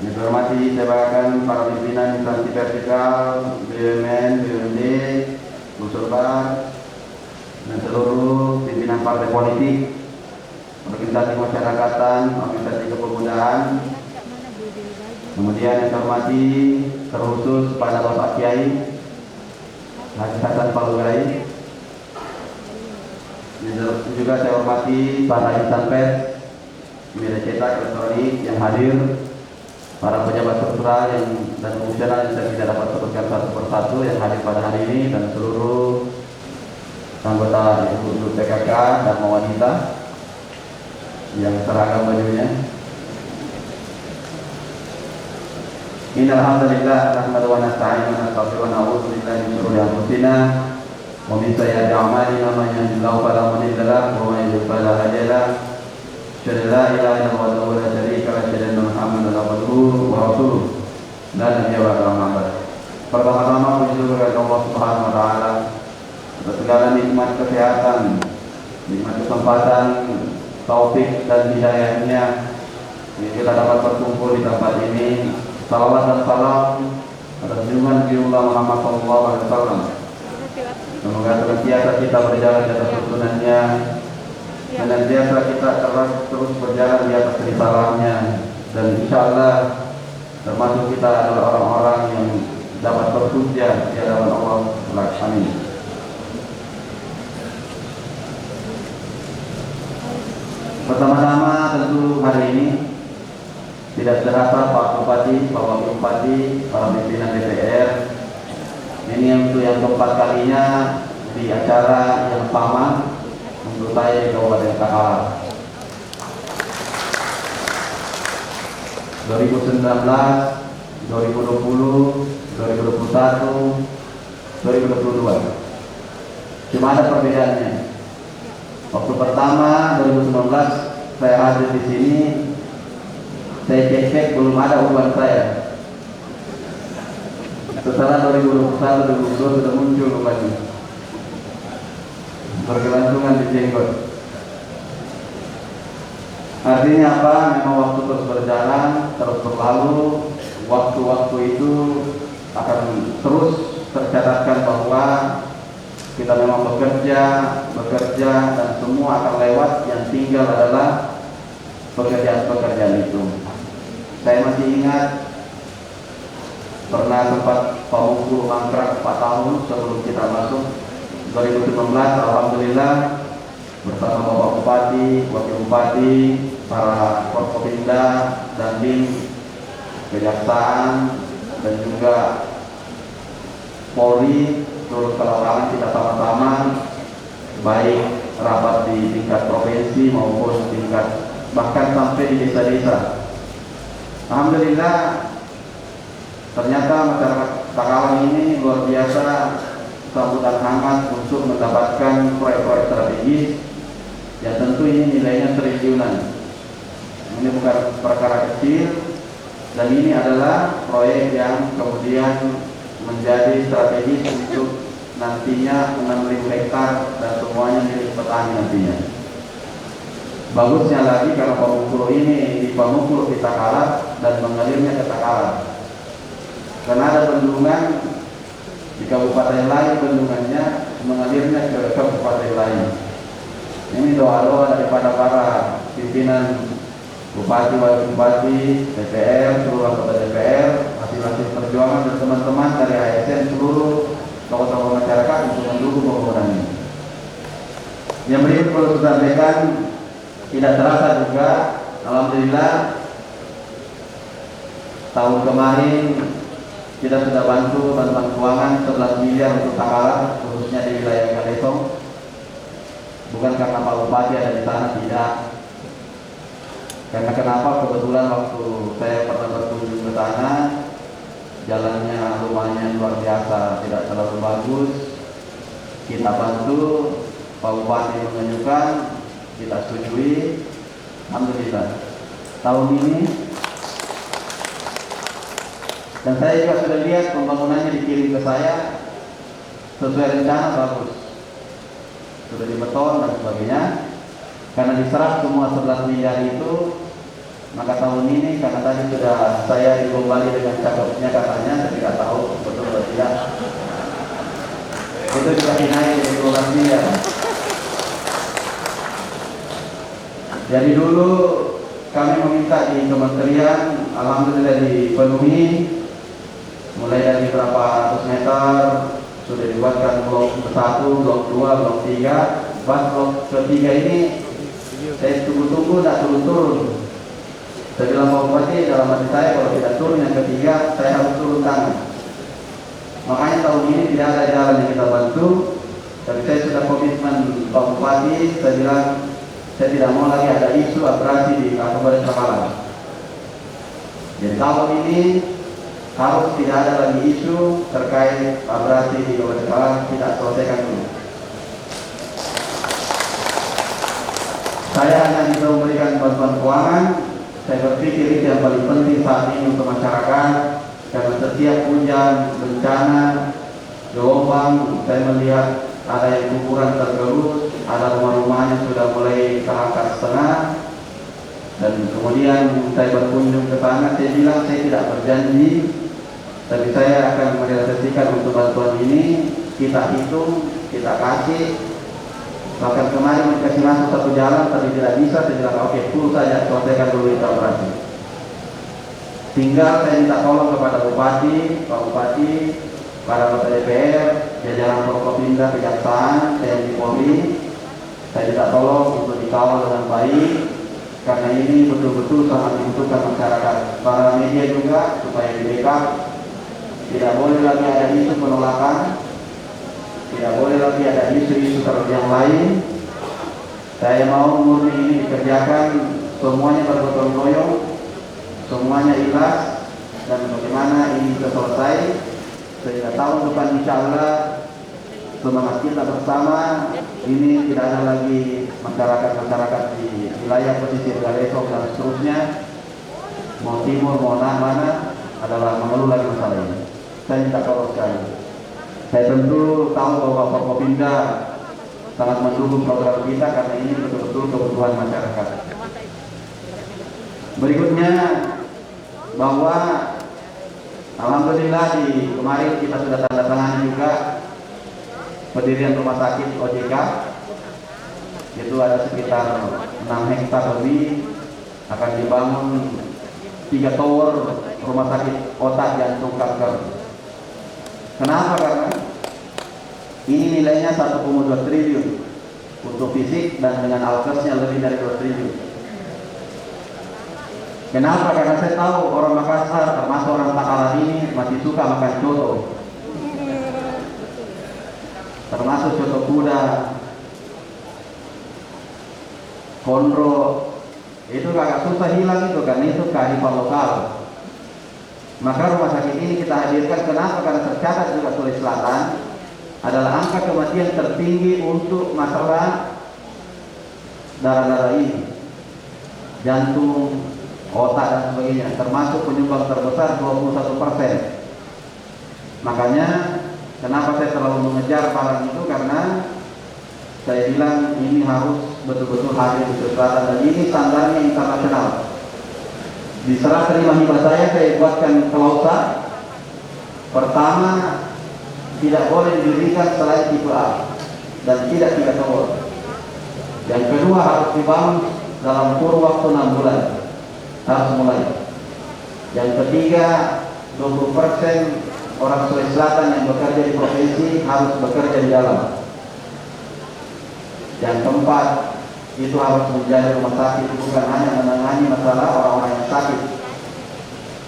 S4: Yang saya hormati, saya banggakan para pimpinan instansi vertikal, BUMN, BUMD, Sulselbar, dan seluruh pimpinan partai politik, organisasi masyarakatan, organisasi kepemudaan. Kemudian yang saya hormati terkhusus pada Bapak Kiai Haji Hasan Palugai. Juga saya hormati para insan pers, media cetak, elektronik yang hadir, para pejabat struktural dan fungsional yang saya tidak dapat sebutkan satu persatu yang hadir pada hari ini, dan seluruh anggota ibu PKK dan wanita yang seragam bajunya. Innal hamdalillah nahmaduhu wa nasta'inuhu wa nastaghfiruh wa na'udzu billahi min shururi anfusina wa min sayyiati a'malina man yahdihillahu fala mudilla lahu wa man yudlil fala hadiya lahu. Asyhadu an la ilaha illallah wa la syarika lahu, asyhadu anna Muhammadan abduhu wa rasuluh. La nabiyya ba'da Muhammad. Pertama-tama puji syukur kepada Allah Subhanahu wa taala atas segala nikmat kesehatan, nikmat kesempatan, taufik dan hidayahnya yang kita dapat berkumpul di tempat ini. Salawat dan salam atas junjungan Nabiullah Muhammad SAW. Semoga senantiasa kita berjalan di atas tuntunannya, senantiasa kita terus berjalan di atas risalahnya, dan insya Allah termasuk kita adalah orang-orang yang dapat berhujjah di hadapan Allah. Amin. Pertama-tama tentu hari ini tidak terasa Pak Bupati, Pak Wakil Bupati, para pimpinan DPR, Ini untuk yang keempat kalinya di acara yang sama untuk saya di Kabupaten Takalar. 2019, 2020, 2021, 2022. Cuma ada perbedaannya. Waktu pertama 2019 saya hadir di sini, saya cek belum ada uban saya. Setelah 2021, 2022 sudah muncul ubannya. Bergelantungan di jenggot. Artinya apa? Memang waktu terus berjalan, terus berlalu. Waktu-waktu itu akan terus tercatatkan bahwa kita memang bekerja, dan semua akan lewat. Yang tinggal adalah pekerjaan-pekerjaan itu. Saya masih ingat pernah sempat pemukul mangkrak 4 tahun sebelum kita masuk 2019. Alhamdulillah bersama Bapak Bupati, Wakil Bupati, para Forkopimda, Dandim, Kejaksaan, dan juga Polri turut ke lapangan. Kita sama-sama baik rapat di tingkat provinsi maupun tingkat bahkan sampai di desa-desa. Alhamdulillah ternyata masyarakat Takalar ini luar biasa sambutan hangat untuk mendapatkan proyek-proyek strategis yang tentu ini nilainya triliunan. Ini bukan perkara kecil, dan ini adalah proyek yang kemudian menjadi strategis untuk nantinya 6.000 hektar dan semuanya milik petani nantinya. Bagusnya lagi karena pemukul ini dipemukul di Takalar dan mengalirnya ke Takalar. Karena ada bendungan di kabupaten lain, bendungannya mengalirnya ke kabupaten lain. Ini doa-doa daripada para pimpinan Bupati, Wakil Bupati, DPR, seluruh anggota DPR, hasil-hasil perjuangan dan teman-teman dari ASN, seluruh tokoh-tokoh masyarakat untuk mendukung pembangunan ini. Yang berikut perlu saya sampaikan, tidak terasa juga, alhamdulillah tahun kemarin kita sudah bantu bantuan keuangan 11 miliar untuk Takalar, khususnya di wilayah Galesong. Bukan karena Pak Bupati ada di sana, tidak. Karena kenapa? Kebetulan waktu saya pernah berkunjung ke sana, jalannya lumayan luar biasa, tidak terlalu bagus. Kita bantu, Pak Bupati mengajukan, kita setujui. Alhamdulillah tahun ini, dan saya juga sudah lihat pembangunannya dikirim ke saya sesuai rencana, bagus, sudah dibeton dan sebagainya. Karena diserap semua 11 miliar itu, maka tahun ini karena tadi sudah saya digombali dengan cakepnya katanya, saya tidak tahu betul atau tidak, itu juga dinaik dari 12 miliar. Jadi dulu kami meminta di kementerian, alhamdulillah dipenuhi. Mulai dari berapa ratus meter sudah dibuatkan blok 1, blok 2, blok 3. Pas blok ketiga ini saya tunggu-tunggu tidak turun-turun. Saya bilang Pak Bupati, dalam hati saya kalau tidak turun yang ketiga saya harus turun tangan. Makanya tahun ini tidak ada jalan yang kita bantu, tapi saya sudah komitmen Pak Bupati, saya bilang saya tidak mau lagi ada isu abrasi di Kabupaten Takalar. Jadi tahun ini harus tidak ada lagi isu terkait abrasi di Kabupaten Takalar, tidak selesaikan dulu. Saya hanya bisa memberikan bantuan keuangan. Saya berpikir itu yang paling penting saat ini untuk masyarakat, karena setiap hujan, bencana, gelombang, saya melihat ada yang kuburan tergerus, ada rumah-rumah yang sudah mulai terangkat setengah. Dan kemudian saya berkunjung ke sana, saya bilang saya tidak berjanji, tapi saya akan merealisasikan untuk bantuan ini. Kita hitung, kita kasih. Bahkan kemarin dikasih masuk satu jalan, tapi tidak bisa. Saya bilang oke, full saja, selesaikan dulu itu operasi. Tinggal saya minta tolong kepada Bupati, Pak Bupati, para anggota DPR, jajaran Forkopimda, Kejaksaan, TNI Polri. Saya minta tolong untuk dikawal dengan baik, karena ini betul-betul sangat dibutuhkan masyarakat. Para media juga supaya di backup.
S2: Tidak boleh lagi ada isu penolakan, tidak boleh lagi ada isu-isu yang lain. Saya mau murni ini dikerjakan, semuanya bergotong royong, semuanya ikhlas, dan bagaimana ini bisa selesai sehingga tahun depan insya Allah semangat kita bersama ini tidak ada lagi masyarakat di wilayah pesisir Galesong dan seterusnya, mau timur mau mana adalah mengeluh lagi masalah ini. Saya minta tolong sekali. Saya tentu tahu bahwa Forkopimda sangat mendukung program kita karena ini betul-betul kebutuhan masyarakat. Berikutnya bahwa alhamdulillah di kemarin kita sudah tanda tangan juga pendirian rumah sakit OJK, itu ada sekitar 6 hektar lebih, akan dibangun 3 tower rumah sakit otak jantung kanker. Kenapa? Karena ini nilainya 1,2 triliun untuk fisik dan dengan alkesnya lebih dari 2 triliun. Kenapa? Karena saya tahu orang Makassar termasuk orang Takalar ini masih suka makan coto, termasuk coto kuda, kondro, itu agak susah hilang itu karena itu kearifan lokal. Maka rumah sakit ini kita hadirkan. Kenapa? Karena tercatat juga Sulawesi Selatan adalah angka kematian tertinggi untuk masalah darah-darah ini, jantung, otak dan sebagainya, termasuk penyumbang terbesar 21%. Makanya kenapa saya selalu mengejar barang itu, karena saya bilang ini harus betul-betul hadir di Selatan dan ini standarnya internasional. Di serah terima hibah saya buatkan klausa. Pertama, tidak boleh didirikan selain tipe A dan tidak 3 tower. Yang kedua, harus dibangun dalam kurun waktu 6 bulan, harus mulai. Yang ketiga, 20% orang Sulawesi Selatan yang bekerja di provinsi harus bekerja di dalam. Yang keempat, itu harus menjadi rumah sakit bukan hanya menangani masalah orang-orang yang sakit,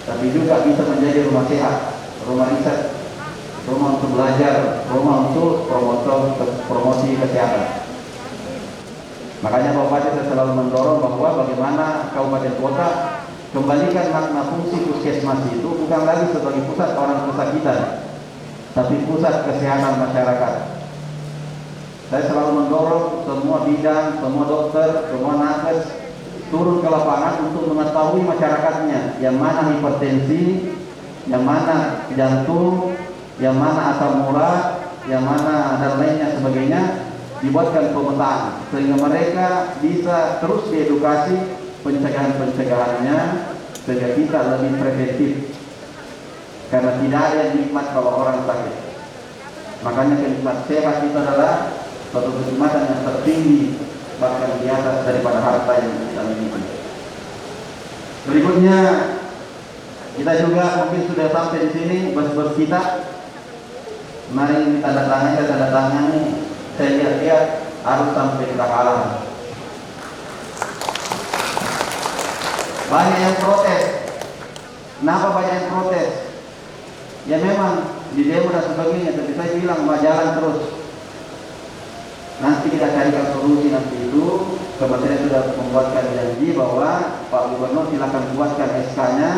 S2: tapi juga bisa menjadi rumah sehat, rumah riset, rumah untuk belajar, rumah untuk promosi kesehatan. Makanya Bapak saya selalu mendorong bahwa bagaimana kabupaten kota kembalikan makna fungsi puskesmas itu bukan lagi sebagai pusat orang kesakitan, tapi pusat kesehatan masyarakat. Saya selalu mendorong semua bidang, semua dokter, semua nakes turun ke lapangan untuk mengetahui masyarakatnya, yang mana hipertensi, yang mana jantung, yang mana asam urat, yang mana dan lainnya sebagainya, dibuatkan pemetaan sehingga mereka bisa terus diedukasi pencegahan-pencegahannya sehingga kita lebih preventif, karena tidak ada yang nikmat kalau orang sakit. Makanya kenikmat sehat itu adalah suatu kenikmatan yang tertinggi, bahkan di atas daripada harta yang kita miliki. Berikutnya, kita juga mungkin sudah sampai di sini, bos-bos kita. Mari kita tanda tangani. Saya lihat-lihat harus sampai kita kalah. Banyak yang protes. Kenapa banyak yang protes? Ya memang di demo dan sebagainya, tapi saya bilang jalan terus. Nanti kita carikan solusi nanti itu. Kementerian sudah membuatkan janji bahwa Pak Gubernur silakan buatkan SK-nya,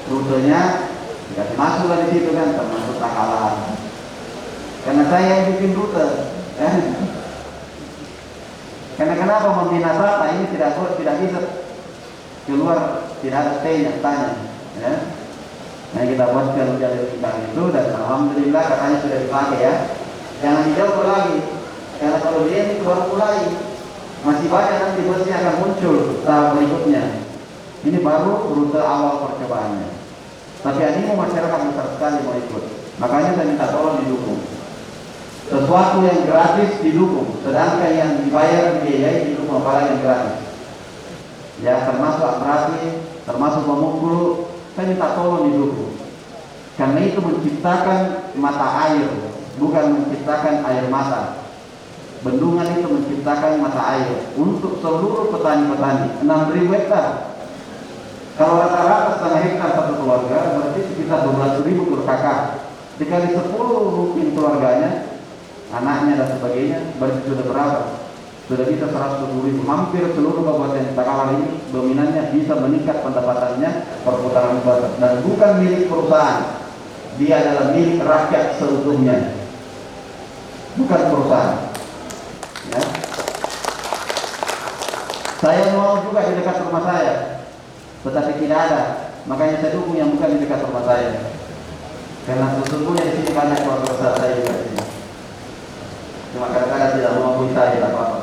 S2: rutenya, tidak masuk dari situ kan, termasuk Takalar. Karena saya yang bikin rute. Karena kenapa membina Tata ini tidak bisa keluar, tidak ada stay-nya, tanya. Ya. Nah kita buatkan jalur kita itu dan alhamdulillah katanya sudah dipakai ya. Jangan dijauh lagi. Karena kalau dia ini baru mulai, masih banyak nanti busnya akan muncul tahap berikutnya. Ini baru rute awal percobaannya. Tapi animo masyarakat besar sekali mau ikut. Makanya saya minta tolong didukung. Sesuatu yang gratis didukung, sedangkan yang dibayar biayai didukung, apalagi yang gratis. Ya termasuk operasi, termasuk memukul, saya minta tolong didukung. Karena itu menciptakan mata air, bukan menciptakan air mata. Bendungan itu menciptakan mata air untuk seluruh petani-petani 6.000 hektar. Kalau rata-rata setengah hektar satu keluarga berarti sekitar 12.000 per kakak. Dikali 10 mungkin keluarganya, anaknya dan sebagainya, berarti sudah berapa? Sudah bisa 120.000. Hampir seluruh kabupaten Takalar ini dominannya bisa meningkat pendapatannya perputaran uang, dan bukan milik perusahaan. Dia adalah milik rakyat seutuhnya, bukan perusahaan. Ya. Saya mau juga di dekat rumah saya, tetapi tidak ada. Makanya saya dukung yang bukan di dekat rumah saya. Karena sesungguhnya di sini banyak keluarga besar saya juga di sini. Cuma kadang-kadang tidak mau akui saya, tidak apa-apa.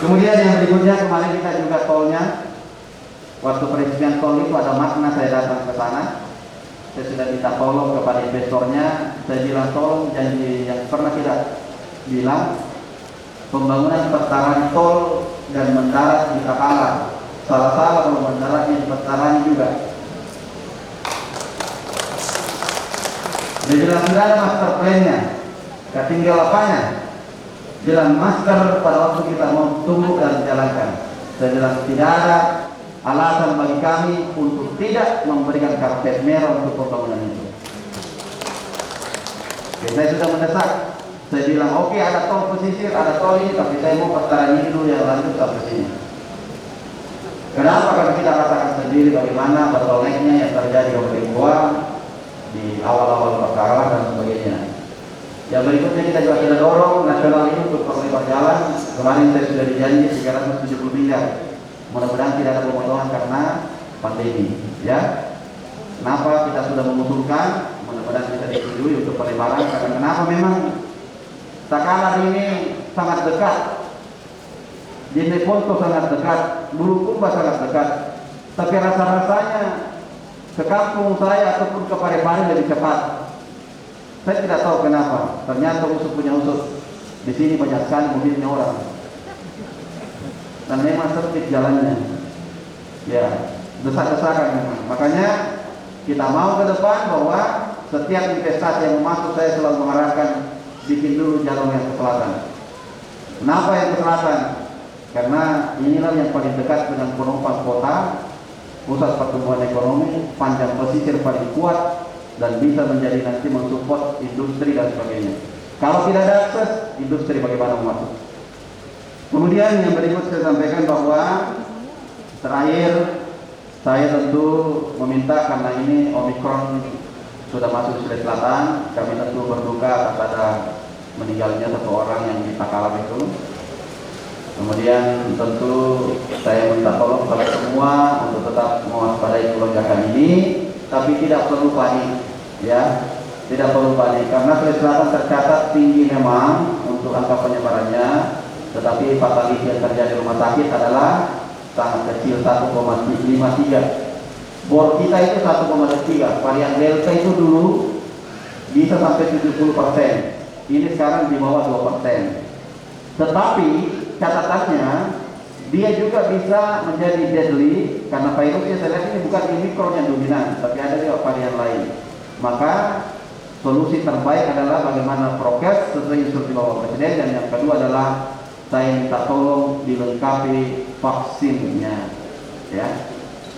S2: Kemudian yang berikutnya, kemarin kita juga tolnya. Waktu peresmian tol itu ada makna saya datang ke sana. Saya sudah minta tolong kepada investornya. Saya bilang tolong janji yang pernah kita bilang, pembangunan petaran tol dan mendarat di Takalar. Salah-salah kalau mendaratnya di petaran juga. Dia bilang tidak ada master plan-nya, tinggal apanya? Bilang master pada waktu kita mau tumbuh dan jalankan. Saya bilang tidak ada alasan bagi kami untuk tidak memberikan karpet merah untuk pembangunan itu. Oke, saya sudah mendesak. Saya bilang oke, ada tol pesisir, ada tol ini, tapi saya mau petaran ini dulu yang lanjut sampai sini. Kenapa? Karena kita rasakan sendiri bagaimana bottleneck-nya yang terjadi oleh uang di awal-awal perkara dan sebagainya. Yang berikutnya kita juga sudah dorong nasional ini untuk perlebar jalan. Kemarin saya sudah dijanji 370 miliar. Mudah-mudahan tidak ada pemotongan karena pandemi. Ya, kenapa kita sudah mengusulkan? Mudah-mudahan bisa disetujui untuk pelebaran. Karena kenapa? Memang Takalar ini sangat dekat. Jeneponto sangat dekat. Bulukumba sangat dekat. Tapi rasa-rasanya ke kampung saya ataupun ke Parepare lebih cepat. Saya tidak tahu kenapa. Ternyata usut punya usut. Di sini banyak sekali mobilnya orang. Dan memang sempit jalannya. Ya, desak-desakan memang. Makanya kita mau ke depan bahwa setiap investasi yang masuk saya selalu mengarahkan bikin dulu jalur yang ke selatan. Kenapa yang ke selatan? Karena inilah yang paling dekat dengan penumpang kota, pusat pertumbuhan ekonomi, panjang pesisir paling kuat, dan bisa menjadi nanti mensupport industri dan sebagainya. Kalau tidak ada akses, industri bagaimana masuk? Kemudian yang berikut saya sampaikan bahwa terakhir saya tentu meminta, karena ini Omikron sudah masuk Sulawesi Selatan, kami tentu berduka kepada meninggalnya satu orang yang di Takalar itu. Kemudian tentu saya minta tolong kepada semua untuk tetap mewaspadai lonjakan ini, tapi tidak perlu panik, ya, tidak perlu panik karena Sulawesi Selatan tercatat tinggi memang untuk angka penyebarannya, tetapi fatality yang terjadi di rumah sakit adalah sangat kecil, 1,53. Bor kita itu 1,3. Varian Delta itu dulu bisa sampai 70%. Ini sekarang di bawah 2%. Tetapi catatannya dia juga bisa menjadi deadly karena virusnya saya lihat ini bukan Omicron yang dominan, tapi ada juga varian lain. Maka solusi terbaik adalah bagaimana prokes sesuai instruksi Bapak Presiden, dan yang kedua adalah saya minta tolong dilengkapi vaksinnya, ya.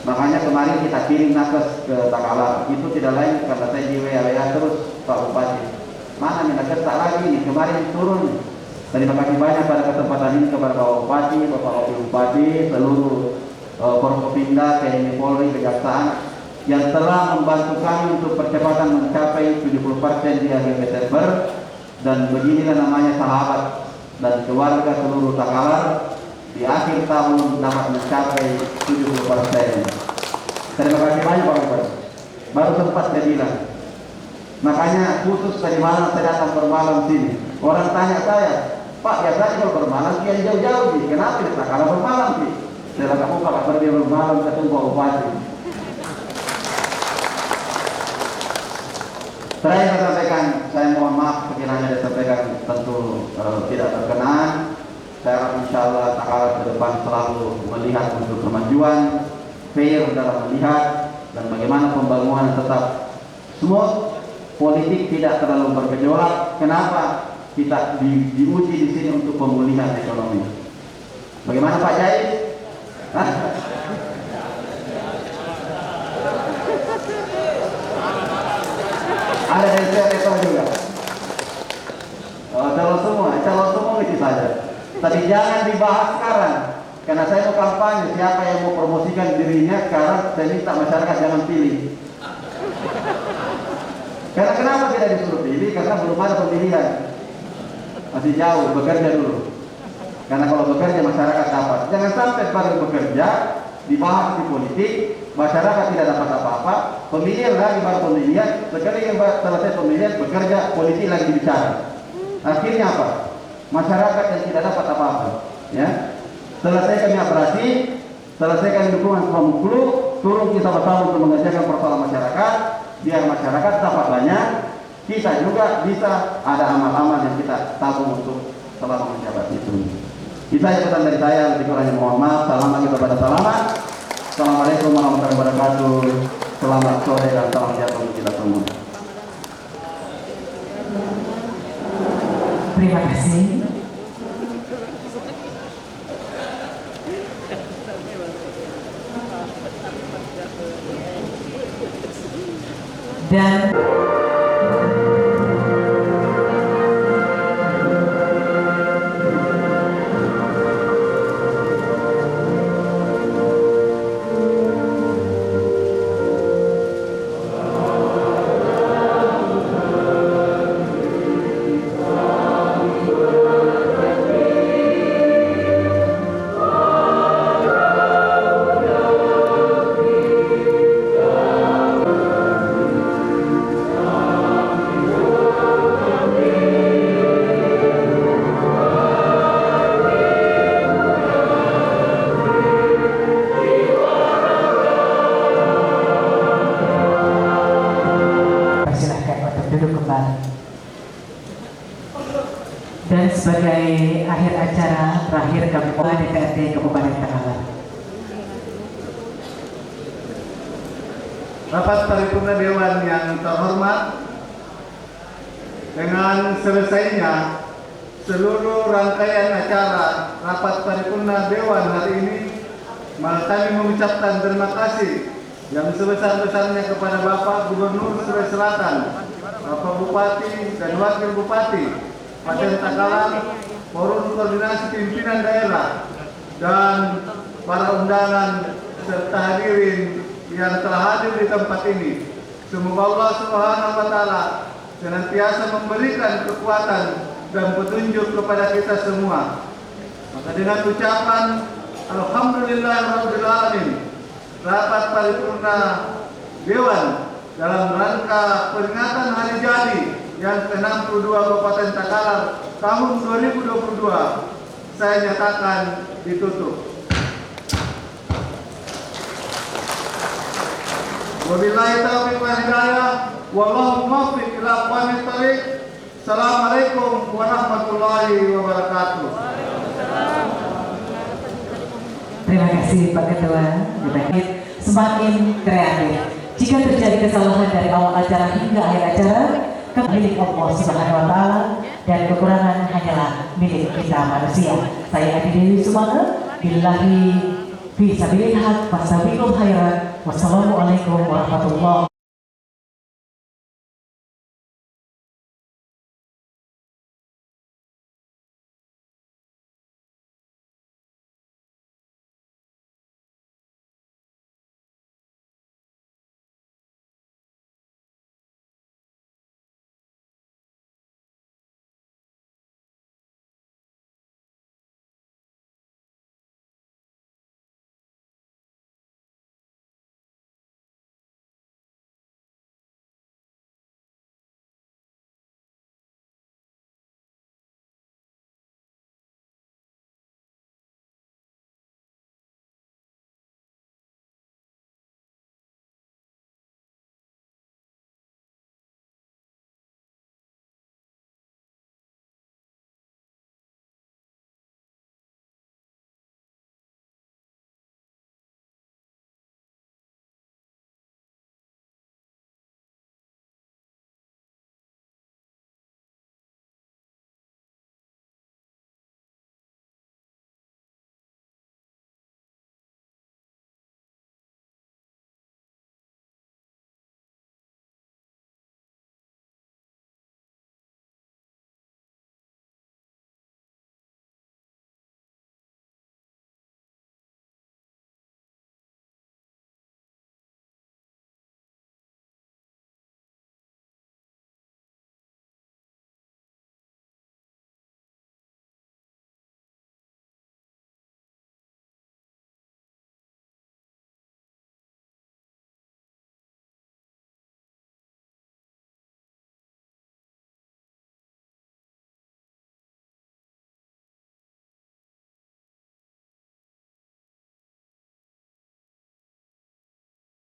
S2: Makanya kemarin kita kirim nakes ke Takalar, itu tidak lain karena saya di WA terus Pak Bupati, mana nih nakes tak lagi nih, kemarin turun. Terima kasih banyak pada kesempatan ini kepada Bapak Bupati, Bapak Wakil Bupati, seluruh Forkopimda, TNI Polri, Kejaksaan yang telah membantu kami untuk percepatan mencapai 70% di akhir Desember, dan beginilah namanya sahabat dan keluarga seluruh Takalar di akhir tahun dapat mencapai 70%. Terima kasih banyak Pak Bupati. Baru sempat saya bilang. Makanya khusus tadi malam saya datang bermalam sini. Orang tanya saya, Pak, biasanya kalau bermalam kian jauh-jauh sih. Kenapa di Takalar bermalam sih? Saya bilang, kamu Pak pergi bermalam ketemu Pak Bupati. Terakhir saya sampaikan, saya mohon maaf sekiranya saya sampaikan tentu tidak berkenan. Saya harap insya Allah Takalar ke depan selalu melihat untuk kemajuan, fair dalam melihat, dan bagaimana pembangunan tetap smooth, politik tidak terlalu bergejolak. Kenapa? Kita diuji di sini untuk pemulihan ekonomi. Bagaimana Pak Jais? Ada dari CRSO juga. Oh, calon semua itu saja. Tapi jangan dibahas sekarang, karena saya mau kampanye. Siapa yang mau promosikan dirinya sekarang, saya minta masyarakat jangan pilih. Karena kenapa tidak disuruh pilih? Karena belum ada pemilihan. Masih jauh, bekerja dulu. Karena kalau bekerja masyarakat dapat. Jangan sampai baru bekerja dibahas di politik, masyarakat tidak dapat apa-apa. Pemilihan lagi baru pemilihan, sekali yang selesai pemilihan bekerja, politik lagi bicara. Akhirnya apa? Masyarakat yang tidak dapat apa-apa. Ya, selesaikan operasi, selesaikan dukungan semua muklu, turun kita bersama untuk mengerjakan persoalan masyarakat, biar masyarakat dapat banyak. Kita juga bisa ada amal-amal yang kita tabung untuk selama menjabat itu. Itu saja pesan dari saya. Lebih kurangnya mohon maaf. Salam lagi kepada selamat. Assalamualaikum warahmatullahi wabarakatuh. Selamat sore dan salam sejahtera untuk kita semua.
S1: Terima kasih. Dan duduk kembali. Dan sebagai akhir acara terakhir kami mohon DPRD Kabupaten Takalar.
S2: Rapat paripurna Dewan yang terhormat, dengan selesainya seluruh rangkaian acara rapat paripurna Dewan hari ini, kami mengucapkan terima kasih yang sebesar-besarnya kepada Bapak Gubernur Sulawesi Selatan, Bapak Bupati dan Wakil Bupati Kabupaten Takalar, Forum Koordinasi Pimpinan Daerah, dan para undangan serta hadirin yang telah hadir di tempat ini. Semoga Allah Subhanahu wa Ta'ala senantiasa memberikan kekuatan dan petunjuk kepada kita semua. Maka dengan ucapan Alhamdulillahirabbil alamin, rapat paripurna Dewan dalam rangka peringatan hari jadi yang ke-62 Kabupaten Takalar tahun 2022 saya nyatakan ditutup. Wabillahi taufiq wal hidayah, wallahu muwaffiq ila aqwamit thoriq. Assalamualaikum warahmatullahi wabarakatuh.
S1: Terima kasih Pak Ketua DPRD. Semakin kreatif. Jika terjadi kesalahan dari awal acara hingga akhir acara, milik Allah Subhanahu wa Ta'ala, dan kekurangan hanyalah milik kita manusia. Saya Adi Dewi Sumana, billahi fisabilillah, wassalamualaikum warahmatullahi